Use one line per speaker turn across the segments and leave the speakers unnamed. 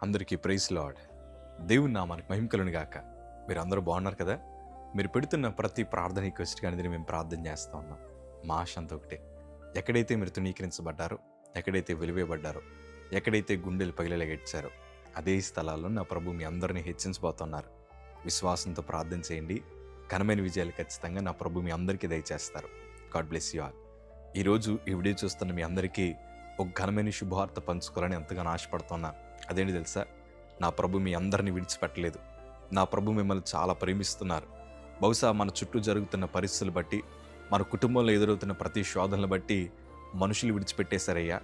అందరికీ praise lord. దేవుని నామానికి మహిమ కలుగును గాక. మీరు అందరూ బాగున్నారు కదా? మీరు పెడుతున్న ప్రతి ప్రార్థన రిక్వెస్ట్ అనేది మేము ప్రార్థన చేస్తూ ఉన్నాం. మా ఆశ అంతా ఒకటే, ఎక్కడైతే మీరు తృణీకరించబడ్డారో, ఎక్కడైతే వెలివేయబడ్డారో, ఎక్కడైతే గుండెలు పగిలేలాగెచ్చారో అదే స్థలాల్లో నా ప్రభు మీ అందరినీ హెచ్చించబోతున్నారు. విశ్వాసంతో ప్రార్థన చేయండి. ఘనమైన విజయాలు ఖచ్చితంగా నా ప్రభు మీ అందరికీ దయచేస్తారు. God bless you all. ఈరోజు ఈ వీడియో చూస్తున్న మీ అందరికీ ఒక ఘనమైన శుభవార్త పంచుకోవాలని ఎంతగానో ఆశపడుతున్నా. అదేంటి తెలుసా? నా ప్రభు మీ అందరినీ విడిచిపెట్టలేదు. నా ప్రభు మిమ్మల్ని చాలా ప్రేమిస్తున్నారు. బహుశా మన చుట్టూ జరుగుతున్న పరిస్థితులు బట్టి, మన కుటుంబంలో ఎదురవుతున్న ప్రతి శోధనలు బట్టి మనుషులు విడిచిపెట్టేశారయ్యా,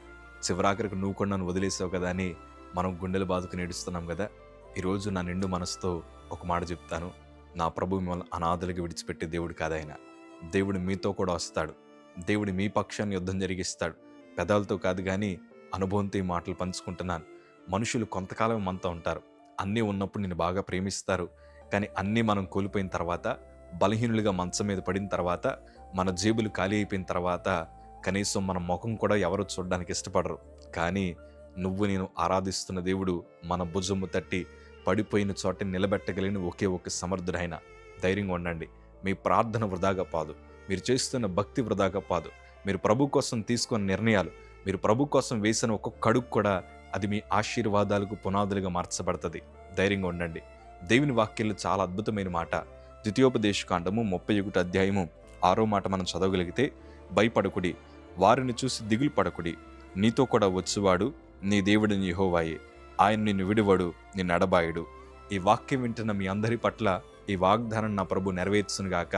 చివరాఖరికి నువ్వు కూడా నన్ను వదిలేసావు కదా అని మనం గుండెలు బాదుకుని ఏడుస్తున్నాం కదా. ఈరోజు నా నిండు మనసుతో ఒక మాట చెప్తాను. నా ప్రభు మిమ్మల్ని అనాథలుగా విడిచిపెట్టే దేవుడు కాదాయన. దేవుడు మీతో కూడా వస్తాడు. దేవుడు మీ పక్షాన్ని యుద్ధం జరిగిస్తాడు. పెదాలతో కాదు కానీ అనుభవంతో ఈ మాటలు పంచుకుంటున్నాను. మనుషులు కొంతకాలం మనతో ఉంటారు. అన్నీ ఉన్నప్పుడు నిన్ను బాగా ప్రేమిస్తారు. కానీ అన్నీ మనం కోల్పోయిన తర్వాత, బలహీనులుగా మంచం మీద పడిన తర్వాత, మన జేబులు ఖాళీ అయిపోయిన తర్వాత కనీసం మన ముఖం కూడా ఎవరు చూడడానికి ఇష్టపడరు. కానీ నువ్వు నేను ఆరాధిస్తున్న దేవుడు మన భుజము తట్టి పడిపోయిన చోట నిలబెట్టగలిగిన ఒకే ఒక సమర్థుడైన. ధైర్యంగా ఉండండి. మీ ప్రార్థన వృధాగా పాదు. మీరు చేస్తున్న భక్తి వృధాగా పాదు. మీరు ప్రభు కోసం తీసుకున్న నిర్ణయాలు, మీరు ప్రభు కోసం వేసిన ఒక్కొక్క అడుగు కూడా అది మీ ఆశీర్వాదాలకు పునాదులుగా మార్చబడుతుంది. ధైర్యంగా ఉండండి. దేవుని వాక్యంలో చాలా అద్భుతమైన మాట. ద్వితీయోపదేశకాండము 31 అధ్యాయము 6వ మాట మనం చదవగలిగితే, భయపడకుడి, వారిని చూసి దిగులు పడకుడి, నీతో కూడా వచ్చువాడు నీ దేవుడిని యెహోవాయే, ఆయన నిన్ను విడువడు, నిన్ను ఎడబాయడు. ఈ వాక్యం వింటున్న మీ అందరి పట్ల ఈ వాగ్దానం నా ప్రభు నెరవేర్చునుగాక.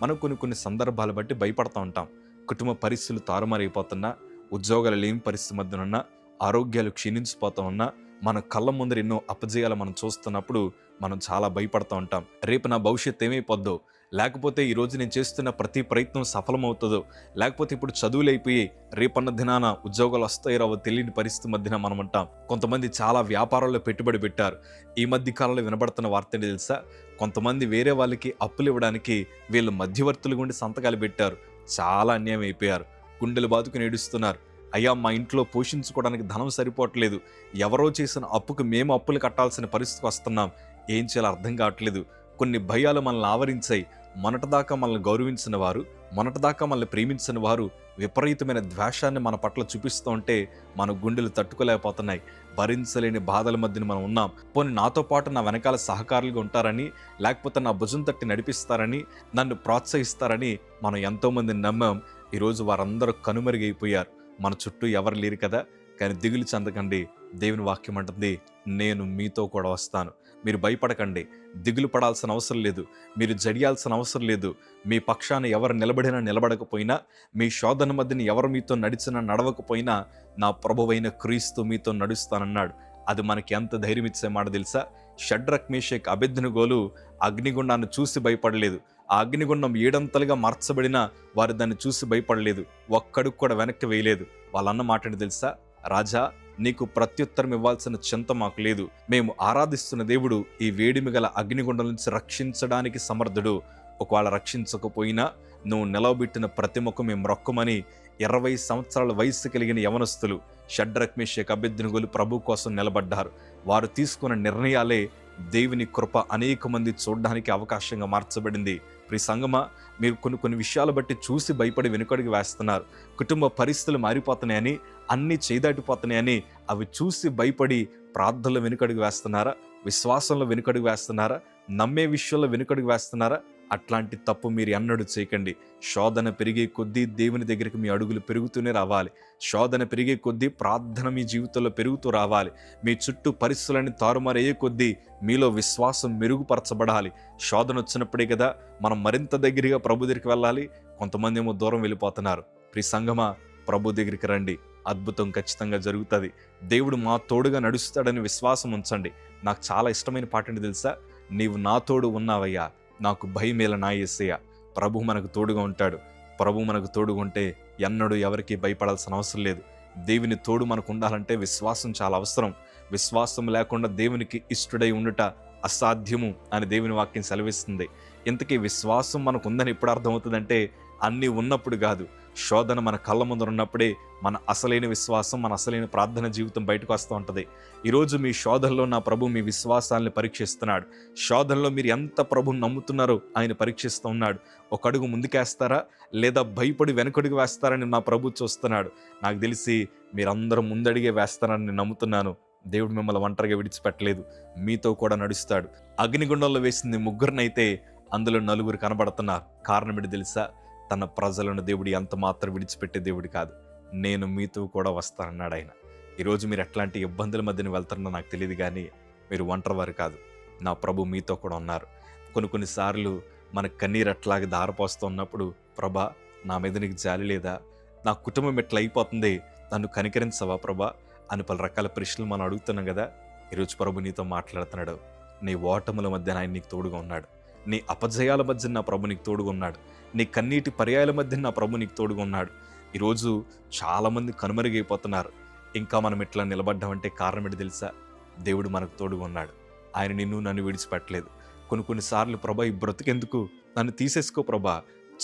మనం కొన్ని సందర్భాలు బట్టి భయపడుతూ ఉంటాం. కుటుంబ పరిస్థితులు తారుమారైపోతున్నా, ఉద్యోగాలు లేని పరిస్థితి మధ్యనున్నా, ఆరోగ్యాలు క్షీణించిపోతూ ఉన్నా, మన కళ్ళ ముందర ఎన్నో అపజయాలు మనం చూస్తున్నప్పుడు మనం చాలా భయపడుతూ ఉంటాం. రేపు నా భవిష్యత్తు ఏమైపోద్దో, లేకపోతే ఈరోజు నేను చేస్తున్న ప్రతి ప్రయత్నం సఫలమవుతుందో, లేకపోతే ఇప్పుడు చదువులు అయిపోయి రేపన్న దినాన ఉద్యోగాలు వస్తాయి రావో తెలియని పరిస్థితి మధ్యన మనం ఉంటాం. కొంతమంది చాలా వ్యాపారాల్లో పెట్టుబడి పెట్టారు. ఈ మధ్య కాలంలో వినబడుతున్న వార్త ఏంటి తెలుసా? కొంతమంది వేరే వాళ్ళకి అప్పులు ఇవ్వడానికి వీళ్ళు మధ్యవర్తులు గుండి సంతకాలు పెట్టారు. చాలా అన్యాయం అయిపోయారు. గుండెలు బాదుకుని ఏడుస్తున్నారు. అయ్యా, మా ఇంట్లో పోషించుకోవడానికి ధనం సరిపోవట్లేదు, ఎవరో చేసిన అప్పుకు మేము అప్పులు కట్టాల్సిన పరిస్థితికి వస్తున్నాం, ఏం చేయాలో అర్థం కావట్లేదు. కొన్ని భయాలు మనల్ని ఆవరించాయి. మొన్నటిదాకా మనల్ని గౌరవించిన వారు, మొన్నటిదాకా మనల్ని ప్రేమించిన వారు విపరీతమైన ద్వేషాన్ని మన పట్ల చూపిస్తూ ఉంటే మన గుండెలు తట్టుకోలేకపోతున్నాయి. భరించలేని బాధల మధ్యన మనం ఉన్నాం. పోనీ నాతో పాటు నా వెనకాల సహకారులుగా ఉంటారని, లేకపోతే నా భుజం తట్టి నడిపిస్తారని, నన్ను ప్రోత్సహిస్తారని మనం ఎంతోమందిని నమ్మాం. ఈరోజు వారందరూ కనుమరుగైపోయారు. మన చుట్టూ ఎవరు లేరు కదా. కానీ దిగులు చెందకండి. దేవుని వాక్యం అంటుంది, నేను మీతో కూడా వస్తాను. మీరు భయపడకండి. దిగులు పడాల్సిన అవసరం లేదు. మీరు జడియాల్సిన అవసరం లేదు. మీ పక్షాన ఎవరు నిలబడినా నిలబడకపోయినా, మీ శోధన మధ్యని ఎవరు మీతో నడిచినా నడవకపోయినా, నా ప్రభువైన క్రీస్తు మీతో నడుస్తానన్నాడు. అది మనకి ఎంత ధైర్యం ఇచ్చే మాట తెలుసా? షడ్రక్, మేషక్, అబేద్నెగోలు అగ్నిగుండాన్ని చూసి భయపడలేదు. ఆ అగ్నిగుండం ఏడంతలుగా మార్చబడినా వారు దాన్ని చూసి భయపడలేదు. ఒక్కడుగు కూడా వెనక్కి వేయలేదు. వాళ్ళన్న మాటని తెలుసా? రాజా, నీకు ప్రత్యుత్తరం ఇవ్వాల్సిన చింత మాకు లేదు. మేము ఆరాధిస్తున్న దేవుడు ఈ వేడిమి గల అగ్నిగుండం నుంచి రక్షించడానికి సమర్థుడు. ఒకవేళ రక్షించకపోయినా నువ్వు నిలవబెట్టిన ప్రతి ముఖం మేము రొక్కమని 20 సంవత్సరాల వయసు కలిగిన యవనస్తులు షడ్రక్, మేషక్, అబేద్నెగోలు ప్రభు కోసం నిలబడ్డారు. వారు తీసుకున్న నిర్ణయాలే దేవుని కృప అనేక మంది చూడడానికి అవకాశంగా మార్చబడింది. ప్రియ సంగమా, మీరు కొన్ని విషయాలు బట్టి చూసి భయపడి వెనుకడుగు వేస్తున్నారు. కుటుంబ పరిస్థితులు మారిపోతున్నాయని, అన్నీ చేదాటిపోతున్నాయని అవి చూసి భయపడి ప్రార్థనలో వెనుకడుగు వేస్తున్నారా? విశ్వాసంలో వెనుకడుగు వేస్తున్నారా? నమ్మే విషయంలో వెనుకడుగు వేస్తున్నారా? అట్లాంటి తప్పు మీరు ఎన్నడూ చేయకండి. శోధన పెరిగే కొద్దీ దేవుని దగ్గరికి మీ అడుగులు పెరుగుతూనే రావాలి. శోధన పెరిగే కొద్దీ ప్రార్థన మీ జీవితంలో పెరుగుతూ రావాలి. మీ చుట్టూ పరిస్థితులని తారుమారయ్యే కొద్దీ మీలో విశ్వాసం మెరుగుపరచబడాలి. శోధన వచ్చినప్పుడే కదా మనం మరింత దగ్గరగా ప్రభు దగ్గరికి వెళ్ళాలి. కొంతమంది ఏమో దూరం వెళ్ళిపోతున్నారు. ప్రియ సంగమా, ప్రభు దగ్గరికి రండి. అద్భుతం ఖచ్చితంగా జరుగుతుంది. దేవుడు మా తోడుగా నడుస్తాడని విశ్వాసం ఉంచండి. నాకు చాలా ఇష్టమైన పాట ఏంటి తెలుసా? నీవు నా తోడు ఉన్నావయ్యా, నాకు భయమేల నా యేసయ్య. ప్రభు మనకు తోడుగా ఉంటాడు. ప్రభు మనకు తోడుగా ఉంటే ఎన్నడూ ఎవరికి భయపడాల్సిన అవసరం లేదు. దేవుని తోడు మనకు ఉండాలంటే విశ్వాసం చాలా అవసరం. విశ్వాసం లేకుండా దేవునికి ఇష్టడై ఉండుట అసాధ్యము అని దేవుని వాక్యం సెలవిస్తుంది. ఇంతకీ విశ్వాసం మనకు ఉందని ఎప్పుడు అర్థమవుతుందంటే, అన్నీ ఉన్నప్పుడు కాదు, శోధన మన కళ్ళ ముందర ఉన్నప్పుడే మన అసలైన విశ్వాసం, మన అసలైన ప్రార్థన జీవితం బయటకు వస్తూ ఉంటుంది. ఈరోజు మీ శోధనలో నా ప్రభు మీ విశ్వాసాన్ని పరీక్షిస్తున్నాడు. శోధనలో మీరు ఎంత ప్రభుని నమ్ముతున్నారో ఆయన పరీక్షిస్తూ ఉన్నాడు. ఒక అడుగు ముందుకేస్తారా లేదా భయపడి వెనకడుగు వేస్తారని నా ప్రభు చూస్తున్నాడు. నాకు తెలిసి మీరందరూ ముందడిగే వేస్తారని నేను నమ్ముతున్నాను. దేవుడు మిమ్మల్ని ఒంటరిగా విడిచిపెట్టలేదు, మీతో కూడా నడుస్తాడు. అగ్నిగుండంలో వేసింది ముగ్గురినైతే అందులో నలుగురు కనబడుతున్నారు. కారణం ఏంటి తెలుసా? తన ప్రజలను దేవుడు ఎంత మాత్రం విడిచిపెట్టే దేవుడు కాదు. నేను మీతో కూడా వస్తానన్నాడు ఆయన. ఈరోజు మీరు ఎట్లాంటి ఇబ్బందుల మధ్యన వెళ్తారో నాకు తెలియదు, కానీ మీరు ఒంటరి వారు కాదు. నా ప్రభు మీతో కూడా ఉన్నారు. కొన్నిసార్లు మన కన్నీరు అట్లాగే దారపోస్తూ ఉన్నప్పుడు, ప్రభా నా మీద నీకు జాలి లేదా, నా కుటుంబం ఎట్లా అయిపోతుంది, నన్ను కనికరించవా ప్రభా అని పలు రకాల ప్రశ్నలు మనం అడుగుతున్నాం కదా. ఈరోజు ప్రభు నీతో మాట్లాడుతున్నాడు. నీ ఓటముల మధ్య ఆయన నీకు తోడుగా ఉన్నాడు. నీ అపజయాల మధ్య నా ప్రభు నీకు తోడుగా ఉన్నాడు. నీ కన్నీటి పర్యాయాల మధ్య నా ప్రభు నీకు తోడుగా ఉన్నాడు. ఈరోజు చాలామంది కనుమరుగైపోతున్నారు. ఇంకా మనం ఇట్లా నిలబడ్డామంటే కారణం ఏంటి తెలుసా? దేవుడు మనకు తోడుగా ఉన్నాడు. ఆయన నన్ను విడిచిపెట్టలేదు. కొన్నిసార్లు ప్రభా ఈ బ్రతుకెందుకు, నన్ను తీసేసుకో ప్రభా,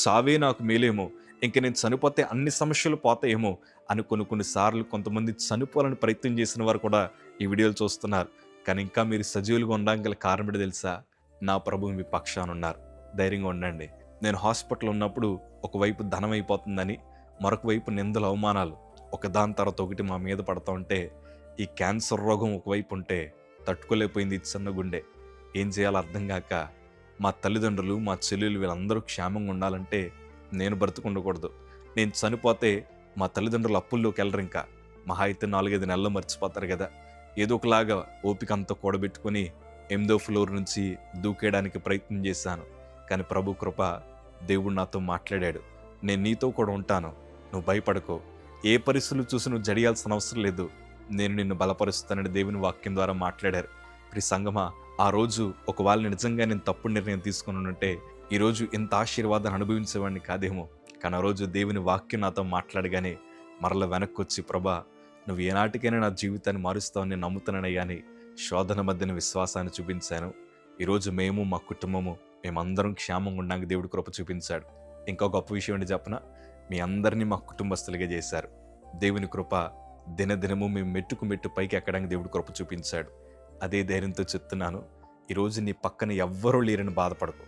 చావే నాకు మేలేమో, ఇంక నేను చనిపోతే అన్ని సమస్యలు పోతాయేమో అని కొన్నిసార్లు కొంతమంది చనిపోవాలని ప్రయత్నం చేసిన వారు కూడా ఈ వీడియోలు చూస్తున్నారు. కానీ ఇంకా మీరు సజీవులుగా ఉండడానికి గల కారణం ఏంటి తెలుసా? నా ప్రభు మీ పక్షాన ఉన్నారు. ధైర్యంగా ఉండండి. నేను హాస్పిటల్ ఉన్నప్పుడు ఒకవైపు ధనం అయిపోతుందని, మరొక వైపు నిందలు, అవమానాలు ఒకదాని తర్వాత ఒకటి మా మీద పడుతూ ఉంటే, ఈ క్యాన్సర్ రోగం ఒకవైపు ఉంటే తట్టుకోలేకపోయింది ఈ చిన్న గుండె. ఏం చేయాలో అర్థం కాక మా తల్లిదండ్రులు, మా చెల్లెలు వీళ్ళందరూ క్షేమంగా ఉండాలంటే నేను బ్రతుకుండకూడదు. నేను చనిపోతే మా తల్లిదండ్రులు అప్పుల్లోకి వెళ్ళరు. ఇంకా మహా అయితే 4-5 నెలల్లో మర్చిపోతారు కదా. ఏదో ఒకలాగా ఓపిక అంతా కూడబెట్టుకుని 8వ ఫ్లోర్ నుంచి దూకేయడానికి ప్రయత్నం చేశాను. కానీ ప్రభు కృప, దేవుడు నాతో మాట్లాడాడు. నేను నీతో కూడా ఉంటాను, నువ్వు భయపడకో, ఏ పరిస్థితులు చూసి నువ్వు జడియాల్సిన అవసరం లేదు, నేను నిన్ను బలపరుస్తానని దేవుని వాక్యం ద్వారా మాట్లాడారు. ప్రియ సంగమా, ఆ రోజు ఒకవేళ నిజంగా నేను తప్పుడు నిర్ణయం తీసుకుని ఉంటే ఈరోజు ఇంత ఆశీర్వాదాన్ని అనుభవించేవాడిని కాదేమో. కానీ ఆ రోజు దేవుని వాక్యం నాతో మాట్లాడగానే మరల వెనక్కి వచ్చి, ప్రభా నువ్వు ఏనాటికైనా నా జీవితాన్ని మారుస్తావని నేను నమ్ముతున్నానయ్యా అని శోధన మధ్యన విశ్వాసాన్ని చూపించాను. ఈరోజు మేము, మా కుటుంబము, మేమందరం క్షేమంగా ఉండడానికి దేవుడు కృప చూపించాడు. ఇంకో గొప్ప విషయం ఏంటి చెప్పనా? మీ అందరినీ మా కుటుంబస్తులుగా చేశారు. దేవుని కృప దినదినము మేము మెట్టుకు మెట్టు పైకి ఎక్కడానికి దేవుడు కృప చూపించాడు. అదే ధైర్యంతో చెప్తున్నాను, ఈరోజు నీ పక్కన ఎవ్వరూ లేరని బాధపడకు.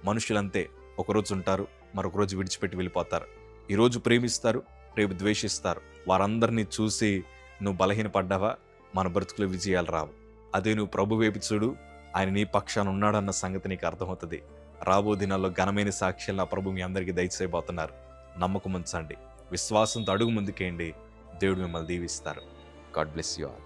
మనుషులంతే, ఒకరోజు ఉంటారు, మరొక రోజు విడిచిపెట్టి వెళ్ళిపోతారు. ఈరోజు ప్రేమిస్తారు, రేపు ద్వేషిస్తారు. వారందరినీ చూసి నువ్వు బలహీనపడ్డావా, మన బ్రతుకులో విజయాలు రావు. అదే నువ్వు ప్రభు వైపు చూడు, ఆయన నీ పక్షాన ఉన్నాడన్న సంగతి నీకు అర్థమవుతుంది. రాబో దినాల్లో ఘనమైన సాక్ష్యాలు నా ప్రభు మీ అందరికీ దయచేయబోతున్నారు. నమ్మకం ఉంచండి, విశ్వాసంతో అడుగు ముందుకేయండి. దేవుడు మిమ్మల్ని దీవిస్తారు. God bless you all.